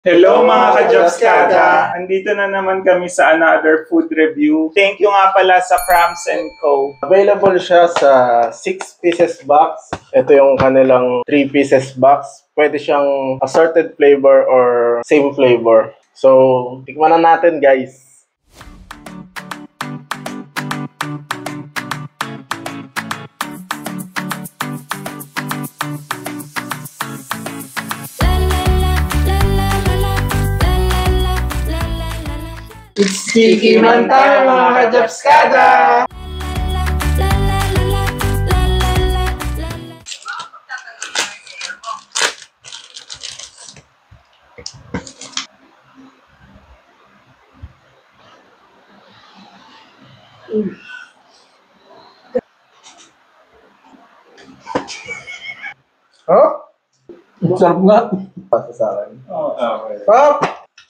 Hello mga ka-Jobskada! Andito na naman kami sa another food review. Thank you nga pala sa Crams & Co. Available siya sa 6 pieces box. Ito yung kanilang 3 pieces box. Pwede siyang assorted flavor or same flavor. So, tikman na natin guys. It's tikiman tayo mga ka-Jobskada! Oh? Sarap nga. Pasa sa akin. Oh, okay.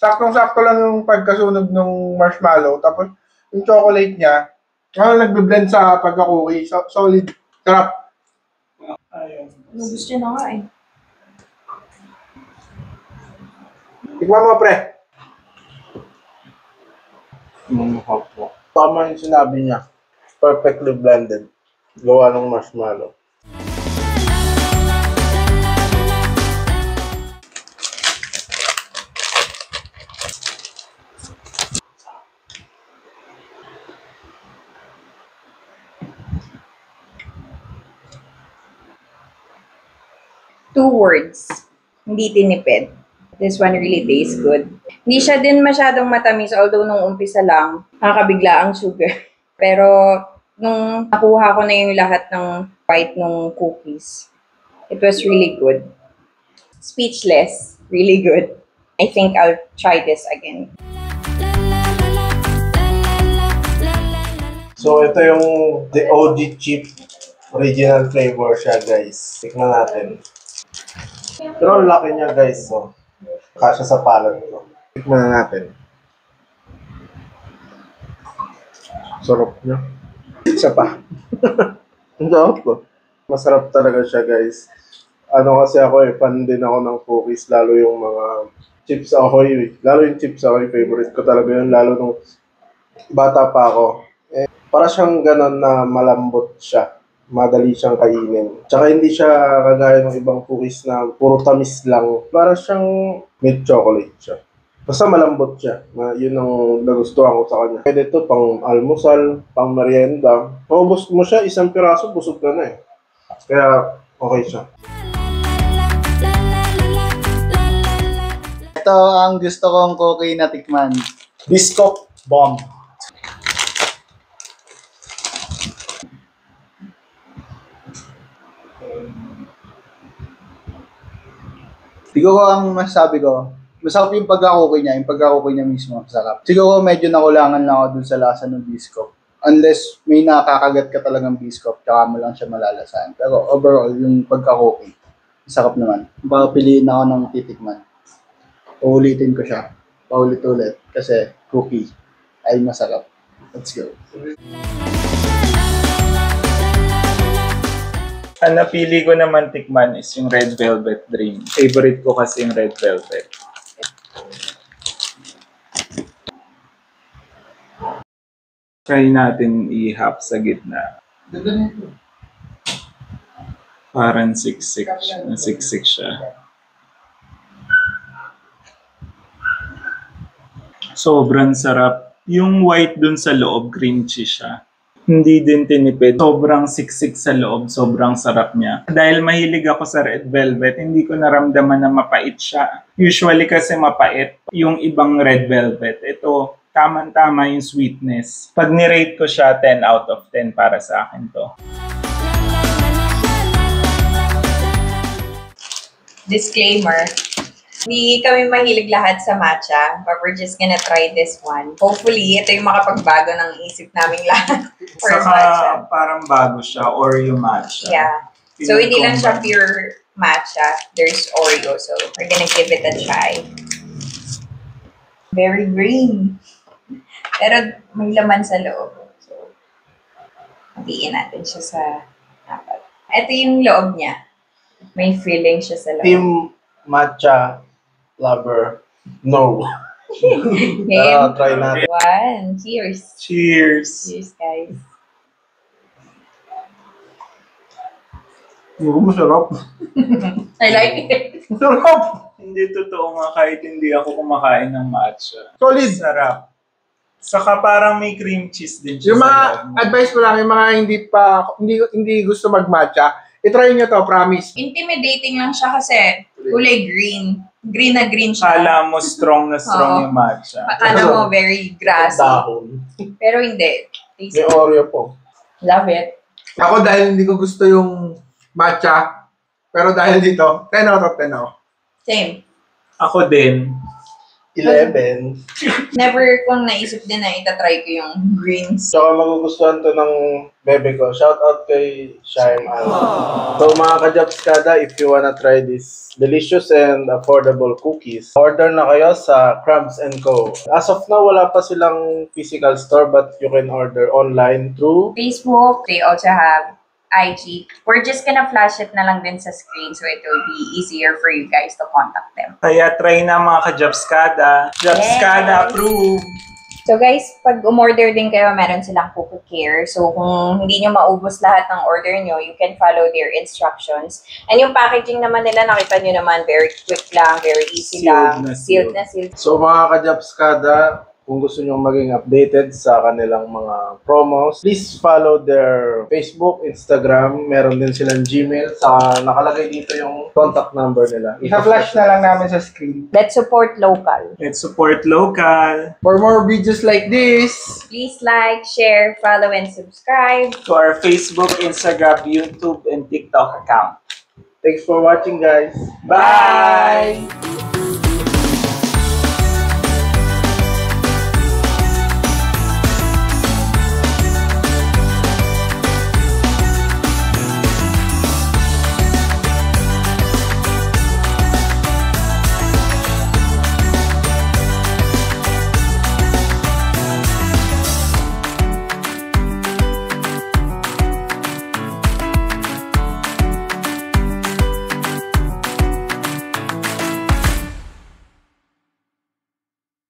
Saktong-sakto lang yung pagkasunog ng marshmallow. Tapos yung chocolate niya, nagbe-blend sa pagka-cookie. Solid. Sarap. Ayun. Gusto niya na nga eh. Tikman mo, pre. Tama yung sinabi niya. Perfectly blended. Gawa ng marshmallow. Two words. Hindi tinipid. This one really tastes good. Hindi siya din masyadong matamis, although nung umpisa lang, nakakabigla ang sugar. Pero nung nakuha ko na yung lahat ng white ng cookies, it was really good. Speechless. Really good. I think I'll try this again. So, ito yung the OG chip original flavor siya guys. Tikman natin. Pero ang laki niya guys. So, kasya sa palad ko. Tikman na natin. Sarap niya. Isa pa. Ang sarap ko. Masarap talaga siya guys. Ano kasi ako fan din ako ng cookies. Lalo yung mga Chips Ahoy. Lalo yung Chips Ahoy. Favorite ko talaga yun. Lalo nung bata pa ako. Para siyang ganon na malambot siya. Madali siyang kainin. Tsaka hindi siya kagaya ng ibang cookies na puro tamis lang. Para siyang milk chocolate siya. Basta malambot siya. Yun ang nagustuhan ko sa kanya. Pwede ito pang almusal, pang merienda. Maubos mo siya, isang piraso, busog ka na eh. Kaya okay siya. Ito ang gusto kong cookie na tikman. Biscoff Bomb. Siguro ang masasabi ko, masarap yung pagka-cookie niya mismo, masarap. Siguro medyo nakulangan lang ako dun sa lasa ng Biscoff. Unless may nakakagat ka talagang Biscoff, tsaka mo lang siya malalasahan. Pero overall, yung pagka-cookie, masarap naman. Papiliin ako ng titikman. Uulitin ko siya, paulit-ulit, kasi cookie ay masarap. Let's go. Ang napili ko naman tikman is yung Red Velvet Dream. Favorite ko kasi yung Red Velvet. Try natin i-half sa gitna. Parang siksik siya. Sobrang sarap. Yung white dun sa loob, cream cheese siya. Hindi din tinipid. Sobrang siksik sa loob. Sobrang sarap niya. Dahil mahilig ako sa Red Velvet, hindi ko naramdaman na mapait siya. Usually kasi mapait yung ibang Red Velvet. Ito, tamang-tama yung sweetness. Pag nirate ko siya, 10 out of 10 para sa akin to. Disclaimer. Hindi kami mahilig lahat sa matcha, but we're just gonna try this one. Hopefully, ito yung makapagbago ng isip naming lahat for Saka matcha. parang bago siya, Oreo matcha. Yeah. So, hindi lang siya pure matcha. There's Oreo. So, we're gonna give it a try. Very green. Pero may laman sa loob. So, hatiin natin siya sa apat. Ito yung loob niya. May filling siya sa loob. Team matcha lover, No. Game. Try natin. One. Cheers. Cheers! Cheers, guys. Masarap. I like it. Masarap. Hindi totoo nga kahit hindi ako kumakain ng matcha. Solid. Sarap. Saka parang may cream cheese din siya Yung sa mga loob. advice ko lang, yung mga hindi gusto mag-matcha, itry nyo to, promise. Intimidating lang siya kasi kulay green. Green na green siya. Kala mo strong na strong Oo. yung matcha. Akala mo very grassy. Dahon. Pero hindi. May Tasty. Oreo po. Love it. Ako dahil hindi ko gusto yung matcha, pero dahil dito, 10 out of 10 ako. Same. Ako din. 11. Never kong naisip din na itatry ko yung greens. Tsaka magugustuhan to ng bebe ko. Shout out kay Shaim Al. So mga ka-Japskada, if you wanna try this delicious and affordable cookies, order na kayo sa Crumbs & Co. As of now, wala pa silang physical store but you can order online through Facebook, they also have IG. We're just gonna flash it na lang din sa screen so it will be easier for you guys to contact them. Kaya try na mga ka-Japskada. Japskada Yes. approved! So guys, pag umorder din kayo, meron silang Coco Care. So kung hindi nyo maubos lahat ng order nyo, you can follow their instructions. And yung packaging naman nila, nakita nyo naman, very quick lang, very easy lang. Sealed na sealed. So mga ka-Japskada, kung gusto nyo maging updated sa kanilang mga promos, please follow their Facebook, Instagram, meron din silang Gmail, saka nakalagay dito yung contact number nila. Isa-flash na lang namin sa screen. Let's support local. Let's support local. For more videos like this, Please like, share, follow, and subscribe. To our Facebook, Instagram, YouTube, and TikTok account. Thanks for watching, guys. Bye!